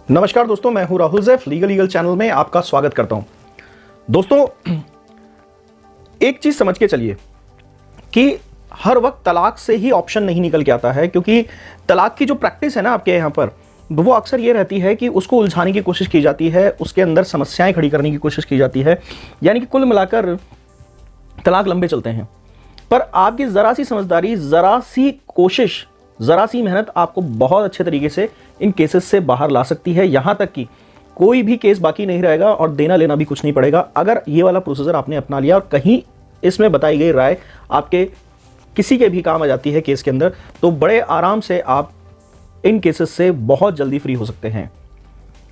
नमस्कार दोस्तों, मैं हूं राहुल जैफ। लीगल चैनल में आपका स्वागत करता हूं। दोस्तों, एक चीज समझ के चलिए कि हर वक्त तलाक से ही ऑप्शन नहीं निकल के आता है, क्योंकि तलाक की जो प्रैक्टिस है ना आपके यहां पर, वो अक्सर ये रहती है कि उसको उलझाने की कोशिश की जाती है, उसके अंदर समस्याएं खड़ी करने की कोशिश की जाती है, यानी कि कुल मिलाकर तलाक लंबे चलते हैं। पर आपकी जरा सी समझदारी, जरा सी कोशिश, जरा सी मेहनत आपको बहुत अच्छे तरीके से इन केसेस से बाहर ला सकती है। यहां तक कि कोई भी केस बाकी नहीं रहेगा और देना लेना भी कुछ नहीं पड़ेगा अगर ये वाला प्रोसीजर आपने अपना लिया और कहीं इसमें बताई गई राय आपके किसी के भी काम आ जाती है केस के अंदर, तो बड़े आराम से आप इन केसेस से बहुत जल्दी फ्री हो सकते हैं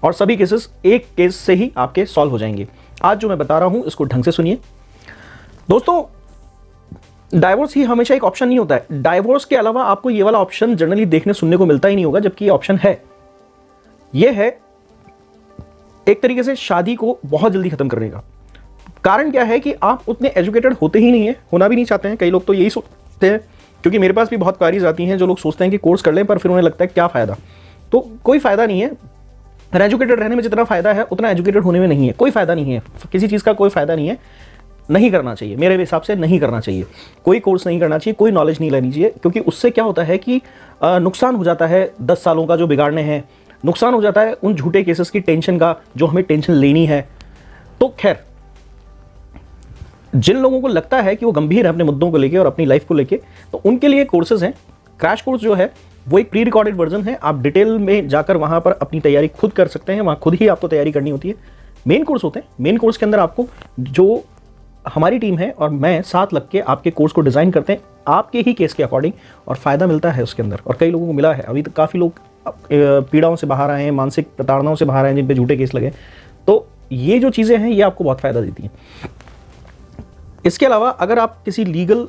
और सभी केसेस एक केस से ही आपके सॉल्व हो जाएंगे। आज जो मैं बता रहा हूं इसको ढंग से सुनिए। दोस्तों, डाइवोर्स ही हमेशा एक ऑप्शन नहीं होता है। डाइवोर्स के अलावा आपको ये वाला ऑप्शन जनरली देखने सुनने को मिलता ही नहीं होगा, जबकि ये ऑप्शन है। ये है एक तरीके से शादी को बहुत जल्दी खत्म करने का। कारण क्या है कि आप उतने एजुकेटेड होते ही नहीं है, होना भी नहीं चाहते हैं। कई लोग तो यही सोचते हैं, क्योंकि मेरे पास भी बहुत क्वारीज आती हैं जो लोग सोचते हैं कि कोर्स कर लें, पर फिर उन्हें लगता है क्या फायदा। तो कोई फायदा नहीं है। एजुकेटेड रहने में जितना फायदा है उतना एजुकेटेड होने में नहीं है। कोई फायदा नहीं है, किसी चीज का कोई फायदा नहीं है। नहीं करना चाहिए, मेरे हिसाब से नहीं करना चाहिए। कोई कोर्स नहीं करना चाहिए, कोई नॉलेज नहीं लेनी चाहिए, क्योंकि उससे क्या होता है कि नुकसान हो जाता है 10 सालों का जो बिगाड़ने हैं, नुकसान हो जाता है उन झूठे केसेस की टेंशन का जो हमें टेंशन लेनी है। तो खैर, जिन लोगों को लगता है कि वो गंभीर है अपने मुद्दों को लेके और अपनी लाइफ को लेके, तो उनके लिए कोर्सेज हैं। क्रैश कोर्स जो है वो एक प्री रिकॉर्डेड वर्जन है। आप डिटेल में जाकर वहां पर अपनी तैयारी खुद कर सकते हैं, वहां खुद ही आपको तैयारी करनी होती है। मेन कोर्स होते हैं। मेन कोर्स के अंदर आपको जो हमारी टीम है और मैं साथ लग के आपके कोर्स को डिज़ाइन करते हैं आपके ही केस के अकॉर्डिंग, और फ़ायदा मिलता है उसके अंदर। और कई लोगों को मिला है। अभी तक काफ़ी लोग पीड़ाओं से बाहर आए हैं, मानसिक प्रताड़नाओं से बाहर आए हैं, जिन पे झूठे केस लगे। तो ये जो चीज़ें हैं ये आपको बहुत फ़ायदा देती हैं। इसके अलावा अगर आप किसी लीगल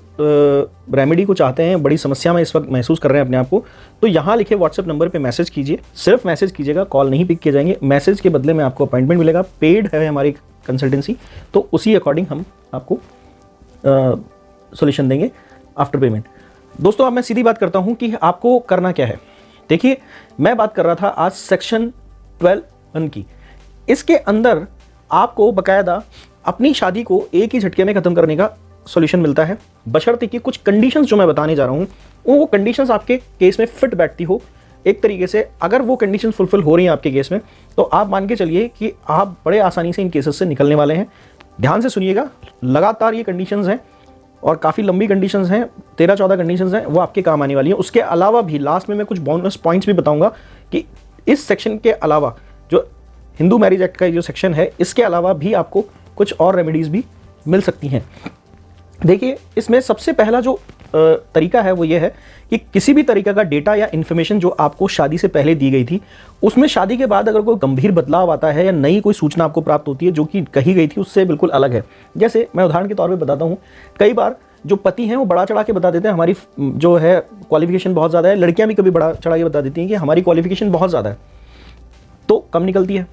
रेमेडी को चाहते हैं, बड़ी समस्या में इस वक्त महसूस कर रहे हैं अपने आप को, तो यहाँ लिखे व्हाट्सएप नंबर पे मैसेज कीजिए। सिर्फ मैसेज कीजिएगा, कॉल नहीं पिक किए जाएंगे। मैसेज के बदले में आपको अपॉइंटमेंट मिलेगा। पेड है हमारी कंसल्टेंसी, तो उसी अकॉर्डिंग हम आपको सॉल्यूशन देंगे आफ्टर पेमेंट। दोस्तों, अब मैं सीधी बात करता हूं कि आपको करना क्या है। देखिए, मैं बात कर रहा था आज सेक्शन 12(1) की। इसके अंदर आपको बकायदा अपनी शादी को एक ही झटके में खत्म करने का सॉल्यूशन मिलता है, बशर्ते कि कुछ कंडीशंस जो मैं बताने जा रहा हूं वो कंडीशंस आपके केस में फिट बैठती हो। एक तरीके से अगर वो कंडीशंस फुलफिल हो रही हैं आपके केस में, तो आप मान के चलिए कि आप बड़े आसानी से इन केसेस से निकलने वाले हैं। ध्यान से सुनिएगा, लगातार ये कंडीशंस हैं और काफ़ी लंबी कंडीशंस हैं, 13-14 कंडीशंस हैं, वो आपके काम आने वाली हैं। उसके अलावा भी लास्ट में मैं कुछ बोनस पॉइंट्स भी बताऊंगा कि इस सेक्शन के अलावा जो हिंदू मैरिज एक्ट का जो सेक्शन है, इसके अलावा भी आपको कुछ और रेमेडीज़ भी मिल सकती हैं। देखिए, इसमें सबसे पहला जो तरीका है वो ये है कि किसी भी तरीके का डेटा या इन्फॉर्मेशन जो आपको शादी से पहले दी गई थी, उसमें शादी के बाद अगर कोई गंभीर बदलाव आता है या नई कोई सूचना आपको प्राप्त होती है जो कि कही गई थी उससे बिल्कुल अलग है। जैसे मैं उदाहरण के तौर पे बताता हूँ, कई बार जो पति हैं वो बड़ा चढ़ा के बता देते हैं हमारी जो है क्वालिफिकेशन बहुत ज़्यादा है। लड़कियाँ भी कभी बड़ा चढ़ा के बता देती हैं कि हमारी क्वालिफिकेशन बहुत ज़्यादा है, तो कम निकलती है।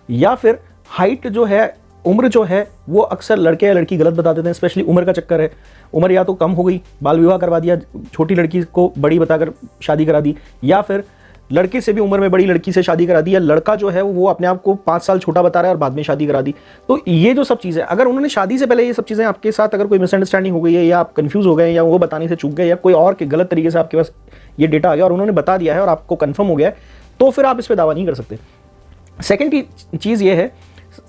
या फिर हाइट जो है, उम्र जो है, वो अक्सर लड़के या लड़की गलत बता देते हैं। स्पेशली उम्र का चक्कर है। उम्र या तो कम हो गई, बाल विवाह करवा दिया, छोटी लड़की को बड़ी बताकर शादी करा दी, या फिर लड़के से भी उम्र में बड़ी लड़की से शादी करा दी, या लड़का जो है वो अपने आप को 5 साल छोटा बता रहा है और बाद में शादी करा दी। तो ये जो सब चीज़ें, अगर उन्होंने शादी से पहले ये सब चीज़ें आपके साथ अगर कोई मिसअंडरस्टैंडिंग हो गई है, या आप कन्फ्यूज़ हो गए, या वो बताने से चूक गए, या कोई और के गलत तरीके से आपके पास ये डेटा आ गया और उन्होंने बता दिया है और आपको कन्फर्म हो गया है, तो फिर आप इस पर दावा नहीं कर सकते। सेकेंड की चीज़ ये है,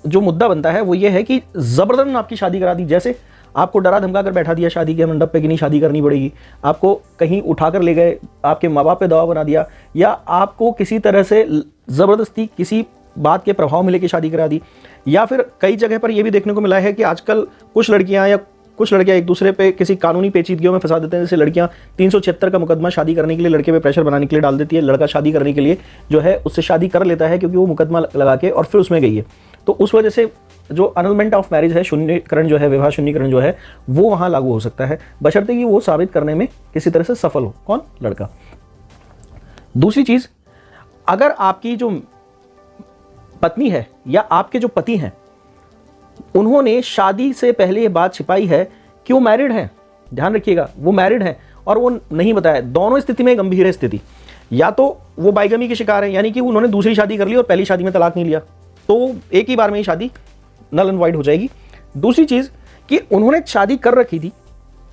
जो मुद्दा बनता है वो ये है कि जबरदस्ती आपकी शादी करा दी। जैसे आपको डरा धमका कर बैठा दिया शादी के मंडप पे कि नहीं शादी करनी पड़ेगी, आपको कहीं उठाकर ले गए, आपके माँ बाप पे दबाव बना दिया, या आपको किसी तरह से ज़बरदस्ती किसी बात के प्रभाव में लेके शादी करा दी। या फिर कई जगह पर यह भी देखने को मिला है कि आजकल कुछ लड़कियां एक दूसरे पे किसी कानूनी पेचीदगियों में फंसा देते हैं। जैसे लड़कियां 376 का मुकदमा शादी करने के लिए लड़के पे प्रेशर बनाने के लिए डाल देती है, लड़का शादी करने के लिए जो है उससे शादी कर लेता है क्योंकि वो मुकदमा लगा के और फिर उसमें गई है। तो उस वजह से जो अनलमेंट ऑफ मैरिज है, शून्यकरण जो है, विवाह शून्यकरण जो है, वो वहां लागू हो सकता है, बशर्ते कि वो साबित करने में किसी तरह से सफल हो। कौन? लड़का। दूसरी चीज, अगर आपकी जो पत्नी है या आपके जो पति हैं, उन्होंने शादी से पहले ये बात छिपाई है कि वो मैरिड है, ध्यान रखिएगा, वो मैरिड है और वो नहीं बताया, दोनों स्थिति में गंभीर है स्थिति। या तो वो बाइगमी के शिकार है, यानी कि उन्होंने दूसरी शादी कर ली और पहली शादी में तलाक नहीं लिया, तो एक ही बार में ही शादी नल एंड वाइड हो जाएगी। दूसरी चीज़ कि उन्होंने शादी कर रखी थी,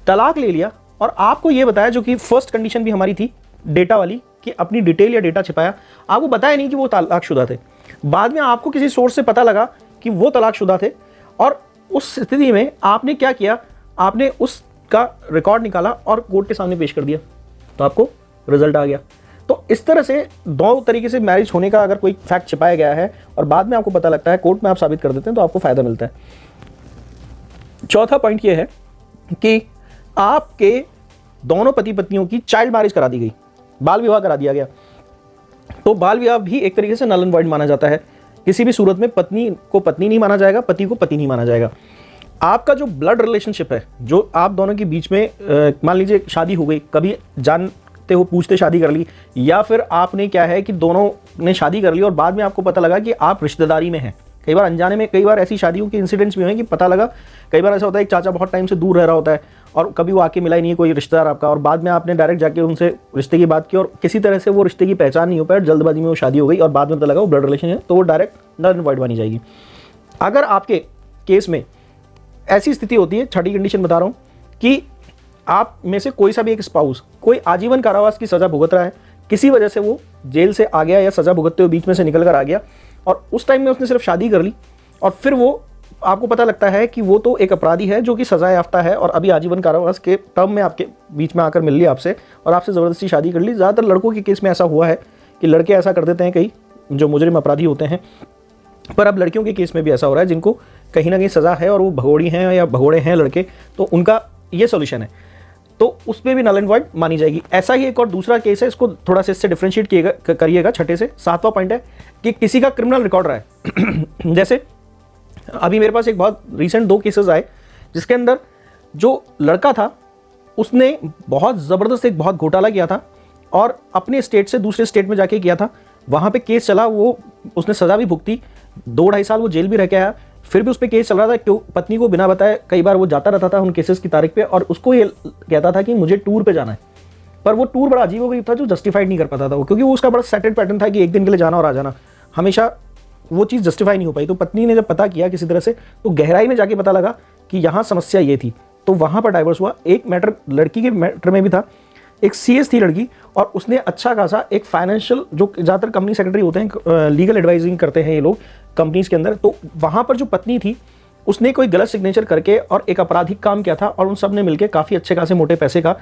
तलाक ले लिया और आपको ये बताया, जो कि फर्स्ट कंडीशन भी हमारी थी डेटा वाली, कि अपनी डिटेल या डेटा छिपाया, आपको बताया नहीं कि वो तलाकशुदा थे। बाद में आपको किसी सोर्स से पता लगा कि वो तलाकशुदा थे और उस स्थिति में आपने क्या किया, आपने उसका रिकॉर्ड निकाला और कोर्ट के सामने पेश कर दिया, तो आपको रिजल्ट आ गया। तो इस तरह से दो तरीके से मैरिज होने का अगर कोई फैक्ट छिपाया गया है और बाद में आपको पता लगता है, कोर्ट में आप साबित कर देते हैं, तो आपको फायदा मिलता है। चौथा पॉइंट ये है कि आपके दोनों पति पत्नियों की चाइल्ड मैरिज करा दी गई, बाल विवाह करा दिया गया। तो बाल विवाह भी एक तरीके से नल एंड वॉइड माना जाता है। किसी भी सूरत में पत्नी को पत्नी नहीं माना जाएगा, पति को पति नहीं माना जाएगा। आपका जो ब्लड रिलेशनशिप है, जो आप दोनों के बीच में मान लीजिए शादी हो गई, कभी जानते हो पूछते शादी कर ली, या फिर आपने क्या है कि दोनों ने शादी कर ली और बाद में आपको पता लगा कि आप रिश्तेदारी में हैं। कई बार अनजाने में, कई बार ऐसी शादियों के इंसिडेंट्स भी हुए कि पता लगा, कई बार ऐसा होता है एक चाचा बहुत टाइम से दूर रह रहा होता है और कभी वो आके मिला ही नहीं है कोई रिश्तेदार आपका, और बाद में आपने डायरेक्ट जाके उनसे रिश्ते की बात की और किसी तरह से वो रिश्ते की पहचान नहीं हो पाया, जल्दबाजी में वो शादी हो गई और बाद में पता लगा वो ब्लड रिलेशन है, तो वो डायरेक्ट नल एंड वॉइड मानी जाएगी। अगर आपके केस में ऐसी स्थिति होती है, छठी कंडीशन बता रहा हूँ, कि आप में से कोई सा भी एक स्पाउस कोई आजीवन कारावास की सज़ा भुगत रहा है, किसी वजह से वो जेल से आ गया या सज़ा भुगतते हुए बीच में से निकल कर आ गया और उस टाइम में उसने सिर्फ शादी कर ली और फिर वो आपको पता लगता है कि वो तो एक अपराधी है जो कि सज़ा याफ्ता है और अभी आजीवन कारावास के टर्म में आपके बीच में आकर मिल लिया आपसे और आपसे ज़बरदस्ती शादी कर ली। ज़्यादातर लड़कों के केस में ऐसा हुआ है कि लड़के ऐसा कर देते हैं, कई जो मुजरिम अपराधी होते हैं, पर अब लड़कियों के केस में भी ऐसा हो रहा है जिनको कहीं ना कहीं सज़ा है और वो भगोड़ी हैं या भगोड़े हैं लड़के, तो उनका ये सोल्यूशन है, तो उस पर भी नल एंड वॉइड मानी जाएगी। ऐसा ही एक और दूसरा केस है, इसको थोड़ा सा इससे डिफ्रेंशिएट करिएगा छठे से। सातवां पॉइंट है कि किसी का क्रिमिनल रिकॉर्ड रहा है। जैसे अभी मेरे पास एक बहुत रिसेंट 2 केसेस आए जिसके अंदर जो लड़का था उसने बहुत ज़बरदस्त एक बहुत घोटाला किया था और अपने स्टेट से दूसरे स्टेट में जाके किया था। वहाँ पे केस चला, वो उसने सज़ा भी भुगती, 2-2.5 साल वो जेल भी रह के आया, फिर भी उस पर केस चल रहा था। क्यों? पत्नी को बिना बताए कई बार वो जाता रहता था उन केसेस की तारीख पे और उसको ये कहता था कि मुझे टूर पे जाना है, पर वो टूर बड़ा अजीब था जो जस्टिफाइड नहीं कर पाता था वो, क्योंकि वो उसका बड़ा सेटेड पैटर्न था कि एक दिन के लिए जाना और आ जाना, हमेशा वो चीज़ जस्टिफाई नहीं हो पाई। तो पत्नी ने जब पता किया किसी तरह से, तो गहराई में जाके पता लगा कि यहाँ समस्या ये थी, तो वहाँ पर डाइवर्स हुआ। एक मैटर लड़की के मैटर में भी था, एक CS थी लड़की और उसने अच्छा खासा एक फाइनेंशियल, जो ज़्यादातर कंपनी सेक्रेटरी होते हैं, लीगल एडवाइजिंग करते हैं ये लोग कंपनीज़ के अंदर, तो वहाँ पर जो पत्नी थी उसने कोई गलत सिग्नेचर करके और एक आपराधिक काम किया था और उन सब ने मिलकर काफ़ी अच्छे खासे मोटे पैसे का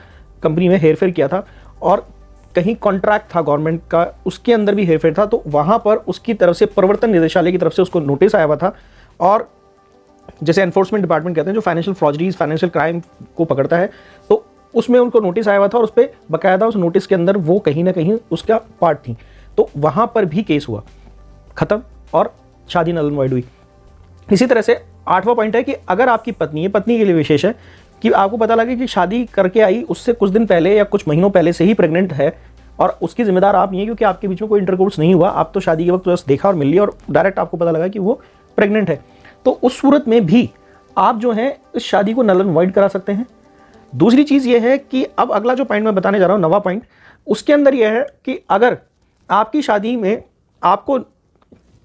कंपनी में हेरफेर किया था और कहीं कॉन्ट्रैक्ट था गवर्नमेंट का, उसके अंदर भी हेरफेर था। तो वहाँ पर उसकी तरफ से प्रवर्तन निदेशालय की तरफ से उसको नोटिस आया हुआ था और जैसे एनफोर्समेंट डिपार्टमेंट कहते हैं जो फाइनेंशियल फ्रॉडरीज, फाइनेंशियल क्राइम को पकड़ता है, तो उसमें उनको नोटिस आया हुआ था और उस पर बाकायदा उस नोटिस के अंदर वो कहीं ना कहीं उसका पार्ट थी। तो वहाँ पर भी केस हुआ, ख़त्म और शादी नल एंड वॉइड हुई। इसी तरह से 8वां पॉइंट है कि अगर आपकी पत्नी है, पत्नी के लिए विशेष है कि आपको पता लगे कि शादी करके आई, उससे कुछ दिन पहले या कुछ महीनों पहले से ही प्रेग्नेंट है और उसकी जिम्मेदार आप नहीं है क्योंकि आपके बीच में कोई इंटरकोर्स नहीं हुआ, आप तो शादी के वक्त बस देखा और मिल लिया और डायरेक्ट आपको पता लगा कि वो प्रेग्नेंट है, तो उस सूरत में भी आप जो है इस शादी को नल एंड वॉइड करा सकते हैं। दूसरी चीज़ ये है कि अब अगला जो पॉइंट मैं बताने जा रहा हूँ, 9वां पॉइंट, उसके अंदर यह है कि अगर आपकी शादी में आपको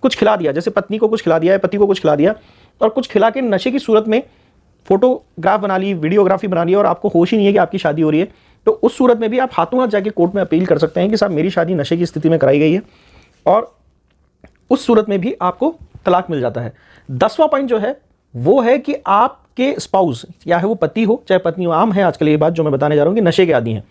कुछ खिला दिया, जैसे पत्नी को कुछ खिला दिया है, पति को कुछ खिला दिया और कुछ खिला के नशे की सूरत में फोटोग्राफ बना ली, वीडियोग्राफी बना ली और आपको होश ही नहीं है कि आपकी शादी हो रही है, तो उस सूरत में भी आप हाथों हाथ जाके कोर्ट में अपील कर सकते हैं कि साहब मेरी शादी नशे की स्थिति में कराई गई है और उस सूरत में भी आपको तलाक मिल जाता है। 10वां पॉइंट जो है वो है कि आपके स्पाउस, या है वो पति हो चाहे पत्नी हो, आम है आजकल ये बात जो मैं बताने जा रहा हूँ कि नशे के आदी हैं।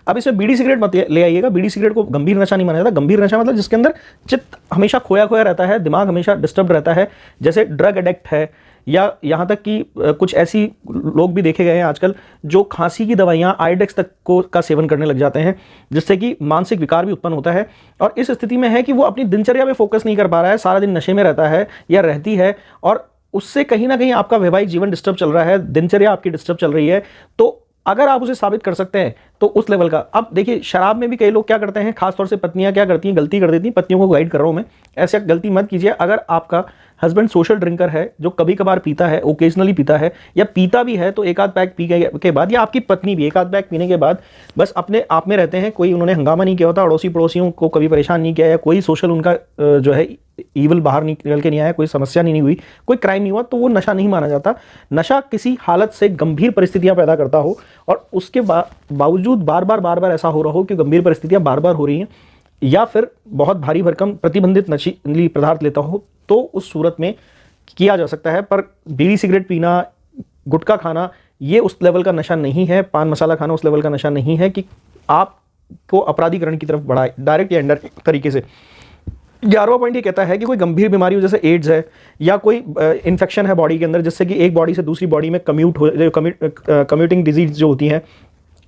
अब इसमें बीड़ी सिगरेट मत ले आइएगा, बीड़ी सिगरेट को गंभीर नशा नहीं माना जाता। गंभीर नशा मतलब जिसके अंदर चित्त हमेशा खोया खोया रहता है, दिमाग हमेशा डिस्टर्ब रहता है, जैसे ड्रग एडिक्ट है, या यहाँ तक कि कुछ ऐसी लोग भी देखे गए हैं आजकल जो खांसी की दवाइयाँ आइडेक्स तक का सेवन करने लग जाते हैं, जिससे कि मानसिक विकार भी उत्पन्न होता है और इस स्थिति में है कि वो अपनी दिनचर्या पे फोकस नहीं कर पा रहा है, सारा दिन नशे में रहता है या रहती है और उससे कहीं ना कहीं आपका वैवाहिक जीवन डिस्टर्ब चल रहा है, दिनचर्या आपकी डिस्टर्ब चल रही है। तो अगर आप उसे साबित कर सकते हैं तो उस लेवल का। अब देखिए शराब में भी कई लोग क्या करते हैं, खासतौर से पत्नियां क्या करती हैं, गलती कर देती हैं, पत्नियों को गाइड कर रहा हूं मैं, ऐसे गलती मत कीजिए। अगर आपका हस्बैंड सोशल ड्रिंकर है, जो कभी कभार पीता है, ओकेजनली पीता है, या पीता भी है तो एक आध पैक पी के बाद, या आपकी पत्नी भी एक आध पैक पीने के बाद बस अपने आप में रहते हैं, कोई उन्होंने हंगामा नहीं किया होता, अड़ोसी पड़ोसियों को कभी परेशान नहीं किया, या कोई सोशल उनका जो है ईवल बाहर निकल के नहीं आया, कोई समस्या नहीं हुई, कोई क्राइम नहीं हुआ, तो वो नशा नहीं माना जाता। नशा किसी हालत से गंभीर परिस्थितियां पैदा करता हो और उसके बावजूद बार बार ऐसा हो रहा हो कि गंभीर परिस्थितियां बार बार हो रही हैं, या फिर बहुत भारी भरकम प्रतिबंधित नशीली पदार्थ लेता हो, तो उस सूरत में किया जा सकता है। पर बीड़ी सिगरेट पीना, गुटखा खाना, ये उस लेवल का नशा नहीं है, पान मसाला खाना उस लेवल का नशा नहीं है कि आपको अपराधीकरण की तरफ बढ़ाए डायरेक्ट या इनडायरेक्ट तरीके से। 11वां पॉइंट ये कहता है कि कोई गंभीर बीमारी हो, जैसे एड्स है या कोई इन्फेक्शन है बॉडी के अंदर, जिससे कि एक बॉडी से दूसरी बॉडी में कम्यूटिंग डिजीज जो होती हैं,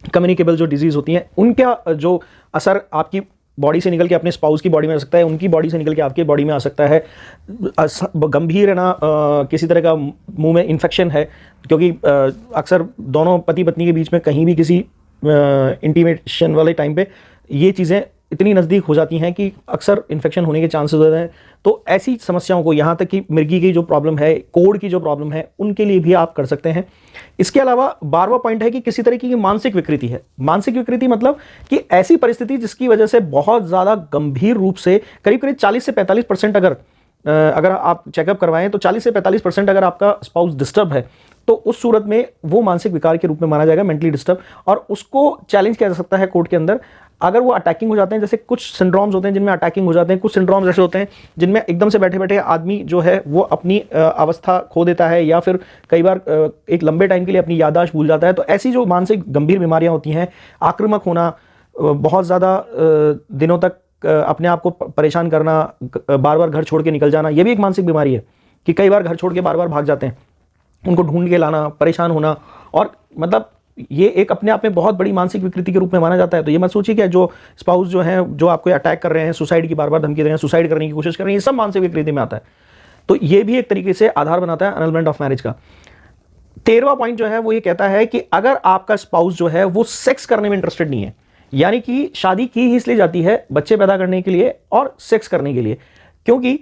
कम्युनिकेबल जो डिजीज होती हैं, उनका जो असर आपकी बॉडी से निकल के अपने स्पाउस की बॉडी में आ सकता है, उनकी बॉडी से निकल के आपकी बॉडी में आ सकता है। गंभीर है ना, किसी तरह का मुंह में इन्फेक्शन है, क्योंकि अक्सर दोनों पति पत्नी के बीच में कहीं भी किसी इंटीमेशन वाले टाइम पे ये चीज़ें इतनी नज़दीक हो जाती हैं कि अक्सर इन्फेक्शन होने के चांसेस होते हैं। तो ऐसी समस्याओं को, यहाँ तक कि मिर्गी की जो प्रॉब्लम है, कोढ़ की जो प्रॉब्लम है, उनके लिए भी आप कर सकते हैं। इसके अलावा 12वां पॉइंट है कि किसी तरीके की मानसिक विकृति है। मानसिक विकृति मतलब कि ऐसी परिस्थिति जिसकी वजह से बहुत ज़्यादा गंभीर रूप से करीब 40 से 45% अगर आप चेकअप करवाएं तो 40 से 45% अगर आपका स्पाउस डिस्टर्ब है, तो उस सूरत में वो मानसिक विकार के रूप में माना जाएगा, मेंटली डिस्टर्ब, और उसको चैलेंज किया जा सकता है कोर्ट के अंदर। अगर वो अटैकिंग हो जाते हैं, जैसे कुछ सिंड्रोम्स होते हैं जिनमें अटैकिंग हो जाते हैं, कुछ सिंड्रोम्स ऐसे होते हैं जिनमें एकदम से बैठे बैठे आदमी जो है वो अपनी अवस्था खो देता है, या फिर कई बार एक लंबे टाइम के लिए अपनी याददाश्त भूल जाता है। तो ऐसी जो मानसिक गंभीर बीमारियां होती हैं, आक्रामक होना, बहुत ज़्यादा दिनों तक अपने आप को परेशान करना, बार बार घर छोड़ के निकल जाना, ये भी एक मानसिक बीमारी है कि कई बार घर छोड़ के बार बार भाग जाते हैं, उनको ढूंढ के लाना, परेशान होना, और मतलब ये एक अपने आप में बहुत बड़ी मानसिक विकृति के रूप में माना जाता है। तो ये मत सोचिए कि जो स्पाउस जो हैं, जो आपको अटैक कर रहे हैं, सुसाइड की बार बार धमकी दे रहे हैं, सुसाइड करने की कोशिश कर रहे हैं, ये सब मानसिक विकृति में आता है। तो ये भी एक तरीके से आधार बनाता है एनलमेंट ऑफ मैरिज का। 13वां पॉइंट जो है वो ये कहता है कि अगर आपका स्पाउस जो है वो सेक्स करने में इंटरेस्टेड नहीं है, यानी कि शादी की ही इसलिए जाती है बच्चे पैदा करने के लिए और सेक्स करने के लिए, क्योंकि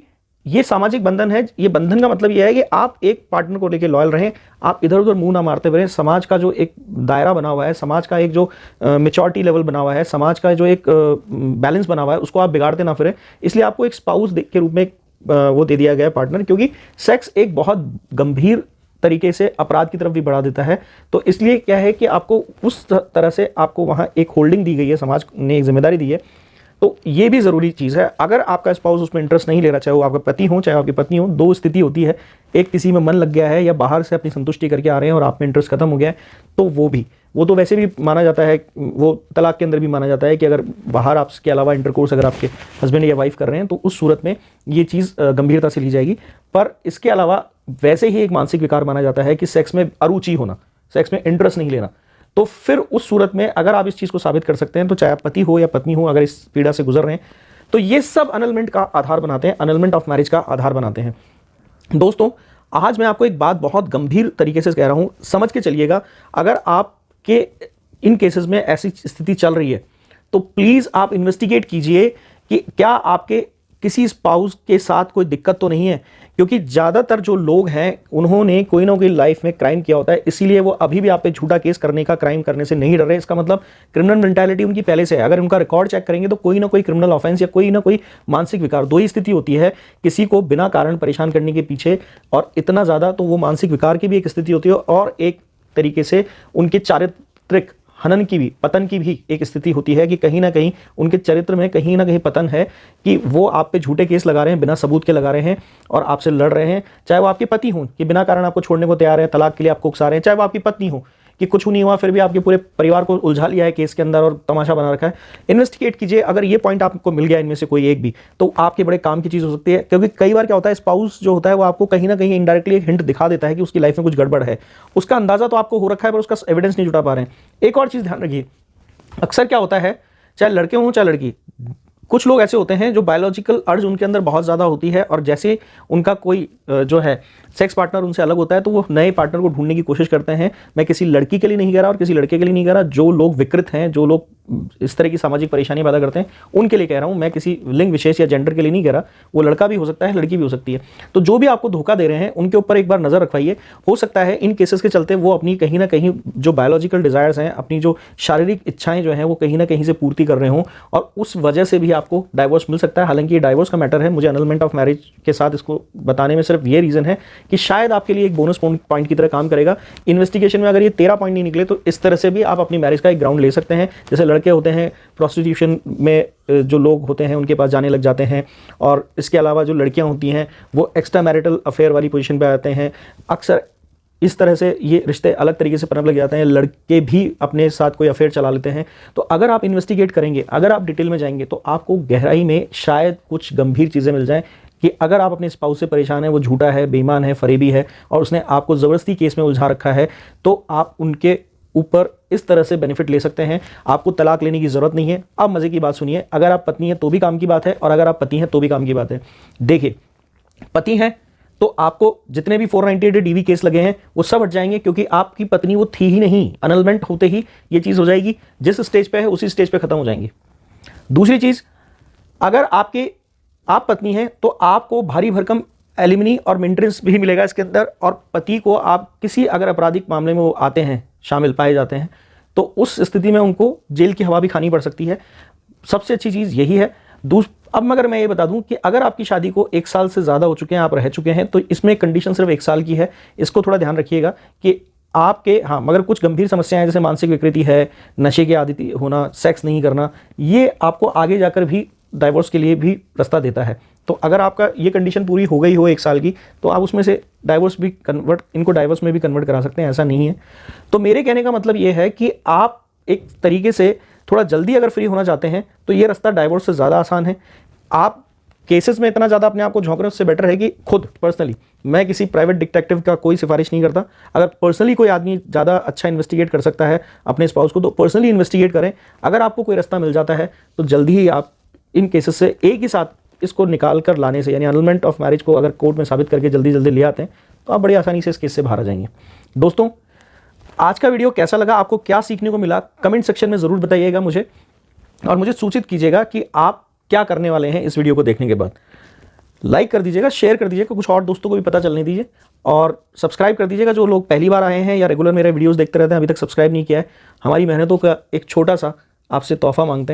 ये सामाजिक बंधन है। ये बंधन का मतलब ये है कि आप एक पार्टनर को लेकर लॉयल रहें, आप इधर उधर मुंह ना मारते रहें। समाज का जो एक दायरा बना हुआ है, समाज का एक जो मेच्योरिटी लेवल बना हुआ है, समाज का जो एक बैलेंस बना हुआ है, उसको आप बिगाड़ते ना फिरें। इसलिए आपको एक स्पाउस के रूप में वो दे दिया गया है पार्टनर, क्योंकि सेक्स एक बहुत गंभीर तरीके से अपराध की तरफ भी बढ़ा देता है। तो इसलिए क्या है कि आपको उस तरह से आपको वहाँ एक होल्डिंग दी गई है, समाज ने एक जिम्मेदारी दी है। तो ये भी ज़रूरी चीज़ है। अगर आपका स्पाउस उसमें इंटरेस्ट नहीं ले रहा, चाहे वो आपका पति हो चाहे आपकी पत्नी हो, दो स्थिति होती है, एक किसी में मन लग गया है या बाहर से अपनी संतुष्टि करके आ रहे हैं और आप में इंटरेस्ट खत्म हो गया है, तो वो तो वैसे भी माना जाता है, वो तलाक के अंदर भी माना जाता है कि अगर बाहर आपके अलावा इंटरकोर्स अगर आपके हस्बैंड या वाइफ कर रहे हैं तो उस सूरत में ये चीज़ गंभीरता से ली जाएगी। पर इसके अलावा वैसे ही एक मानसिक विकार माना जाता है कि सेक्स में अरुचि होना, सेक्स में इंटरेस्ट नहीं लेना। तो फिर उस सूरत में अगर आप इस चीज़ को साबित कर सकते हैं, तो चाहे आप पति हो या पत्नी हो, अगर इस पीड़ा से गुजर रहे हैं, तो ये सब अनलमेंट का आधार बनाते हैं, अनलमेंट ऑफ मैरिज का आधार बनाते हैं। दोस्तों, आज मैं आपको एक बात बहुत गंभीर तरीके से कह रहा हूं, समझ के चलिएगा। अगर आपके इन केसेस में ऐसी स्थिति चल रही है तो प्लीज़ आप इन्वेस्टिगेट कीजिए कि क्या आपके किसी स्पाउस के साथ कोई दिक्कत तो नहीं है, क्योंकि ज़्यादातर जो लोग हैं उन्होंने कोई ना कोई लाइफ में क्राइम किया होता है, इसीलिए वो अभी भी आप पे झूठा केस करने का, क्राइम करने से नहीं डर रहे। इसका मतलब क्रिमिनल मेंटालिटी उनकी पहले से है। अगर उनका रिकॉर्ड चेक करेंगे तो कोई ना कोई क्रिमिनल ऑफेंस या कोई ना कोई मानसिक विकार, दो ही स्थिति होती है, किसी को बिना कारण परेशान करने के पीछे और इतना ज़्यादा, तो वो मानसिक विकार की भी एक स्थिति होती है और एक तरीके से उनके चारित्रिक हनन की भी, पतन की भी एक स्थिति होती है कि कहीं ना कहीं उनके चरित्र में कहीं ना कहीं पतन है, कि वो आप पे झूठे केस लगा रहे हैं, बिना सबूत के लगा रहे हैं और आपसे लड़ रहे हैं। चाहे वो आपके पति हों कि बिना कारण आपको छोड़ने को तैयार है, तलाक के लिए आपको उकसा रहे हैं, चाहे वो आपकी पत्नी हो कि कुछ नहीं हुआ फिर भी आपके पूरे परिवार को उलझा लिया है केस के अंदर और तमाशा बना रखा है। इन्वेस्टिगेट कीजिए। अगर ये पॉइंट आपको मिल गया इनमें से कोई एक भी, तो आपके बड़े काम की चीज़ हो सकती है। क्योंकि कई बार क्या होता है, स्पाउस जो होता है वो आपको कहीं ना कहीं इनडायरेक्टली एक हिंट दिखा देता है कि उसकी लाइफ में कुछ गड़बड़ है। उसका अंदाजा तो आपको हो रखा है पर उसका एविडेंस नहीं जुटा पा रहे हैं। एक और चीज़ ध्यान रखिए, अक्सर क्या होता है, चाहे लड़के हों चाहे लड़की, कुछ लोग ऐसे होते हैं जो बायोलॉजिकल अर्ज उनके अंदर बहुत ज़्यादा होती है, और जैसे उनका कोई जो है सेक्स पार्टनर उनसे अलग होता है तो वो नए पार्टनर को ढूंढने की कोशिश करते हैं। मैं किसी लड़की के लिए नहीं कह रहा और किसी लड़के के लिए नहीं कह रहा, जो लोग विकृत हैं, जो लोग इस तरह की सामाजिक परेशानी पैदा करते हैं, उनके लिए कह रहा हूँ। मैं किसी लिंग विशेष या जेंडर के लिए नहीं कह रहा, वो लड़का भी हो सकता है, लड़की भी हो सकती है। तो जो भी आपको धोखा दे रहे हैं उनके ऊपर एक बार नज़र रखवाइए। हो सकता है इन केसेस के चलते वो अपनी कहीं ना कहीं जो बायोलॉजिकल डिज़ायर्स हैं, अपनी जो शारीरिक इच्छाएं जो हैं, वो कहीं ना कहीं से पूर्ति कर रहे हों, और उस वजह से भी आपको डाइवोर्स मिल सकता है। हालांकि ये डाइवोर्स का मैटर है, मुझे एनलमेंट ऑफ मैरिज के साथ इसको बताने में सिर्फ ये रीज़न है कि शायद आपके लिए एक बोनस पॉइंट की तरह काम करेगा। इन्वेस्टिगेशन में अगर ये 13 पॉइंट नहीं निकले तो इस तरह से भी आप अपनी मैरिज का एक ग्राउंड ले सकते हैं। जैसे लड़के होते हैं प्रोस्टिट्यूशन में जो लोग होते हैं उनके पास जाने लग जाते हैं, और इसके अलावा जो लड़कियां होती हैं वो एक्स्ट्रा मैरिटल अफेयर वाली पोजीशन पे आते हैं। अक्सर इस तरह से ये रिश्ते अलग तरीके से पनप लग जाते हैं, लड़के भी अपने साथ कोई अफेयर चला लेते हैं। तो अगर आप इन्वेस्टिगेट करेंगे, अगर आप डिटेल में जाएंगे, तो आपको गहराई में शायद कुछ गंभीर चीज़ें मिल जाएं कि अगर आप अपने स्पाउस से परेशान हैं, वो झूठा है, बेईमान है, फरेबी है, और उसने आपको ज़बरदस्ती केस में उलझा रखा है, तो आप उनके ऊपर इस तरह से बेनिफिट ले सकते हैं। आपको तलाक लेने की ज़रूरत नहीं है। अब मज़े की बात सुनिए, अगर आप पत्नी हैं तो भी काम की बात है, और अगर आप पति हैं तो भी काम की बात है। देखिए, पति हैं तो आपको जितने भी 498 डीवी केस लगे हैं वो सब हट जाएंगे, क्योंकि आपकी पत्नी वो थी ही नहीं। अनलमेंट होते ही ये चीज़ हो जाएगी, जिस स्टेज पे है उसी स्टेज पे ख़त्म हो जाएंगी। दूसरी चीज़, अगर आप पत्नी हैं तो आपको भारी भरकम एलिमनी और मेंटेनेंस भी मिलेगा इसके अंदर, और पति को आप किसी अगर आपराधिक मामले में वो आते हैं, शामिल पाए जाते हैं, तो उस स्थिति में उनको जेल की हवा भी खानी पड़ सकती है। सबसे अच्छी चीज़ यही है। अब मगर मैं ये बता दूं कि अगर आपकी शादी को 1 साल से ज़्यादा हो चुके हैं, आप रह चुके हैं, तो इसमें कंडीशन सिर्फ 1 साल की है। इसको थोड़ा ध्यान रखिएगा कि आपके मगर कुछ गंभीर समस्याएं जैसे मानसिक विकृति है, नशे के आदी होना, सेक्स नहीं करना, ये आपको आगे जाकर भी डाइवोर्स के लिए भी रास्ता देता है। तो अगर आपका ये कंडीशन पूरी हो गई हो 1 साल की, तो आप उसमें से डाइवोर्स में भी कन्वर्ट करा सकते हैं, ऐसा नहीं है। तो मेरे कहने का मतलब ये है कि आप एक तरीके से थोड़ा जल्दी अगर फ्री होना चाहते हैं तो ये रास्ता डाइवोर्स से ज़्यादा आसान है। आप केसेस में इतना ज़्यादा अपने आप को झोंक रहे हैं, उससे बेटर है कि खुद पर्सनली, मैं किसी प्राइवेट डिटेक्टिव का कोई सिफारिश नहीं करता, अगर पर्सनली कोई आदमी ज़्यादा अच्छा इन्वेस्टिगेट कर सकता है अपने स्पाउस को, तो पर्सनली इन्वेस्टिगेट करें। अगर आपको कोई रास्ता मिल जाता है तो जल्दी ही आप इन केसेस से एक ही साथ इसको निकाल कर लाने से, यानी एनलमेंट ऑफ मैरिज को अगर कोर्ट में साबित करके जल्दी जल्दी ले आते हैं, तो आप बड़ी आसानी से इस केस से बाहर आ जाएंगे। दोस्तों, आज का वीडियो कैसा लगा, आपको क्या सीखने को मिला, कमेंट सेक्शन में ज़रूर बताइएगा मुझे, और मुझे सूचित कीजिएगा कि आप क्या करने वाले हैं इस वीडियो को देखने के बाद। लाइक कर दीजिएगा, शेयर कर दीजिएगा, कुछ और दोस्तों को भी पता चलने दीजिए, और सब्सक्राइब कर दीजिएगा। जो लोग पहली बार आए हैं या रेगुलर मेरे वीडियोस देखते रहते हैं, अभी तक सब्सक्राइब नहीं किया है, हमारी मेहनतों का एक छोटा सा आपसे तोहफा मांगते हैं।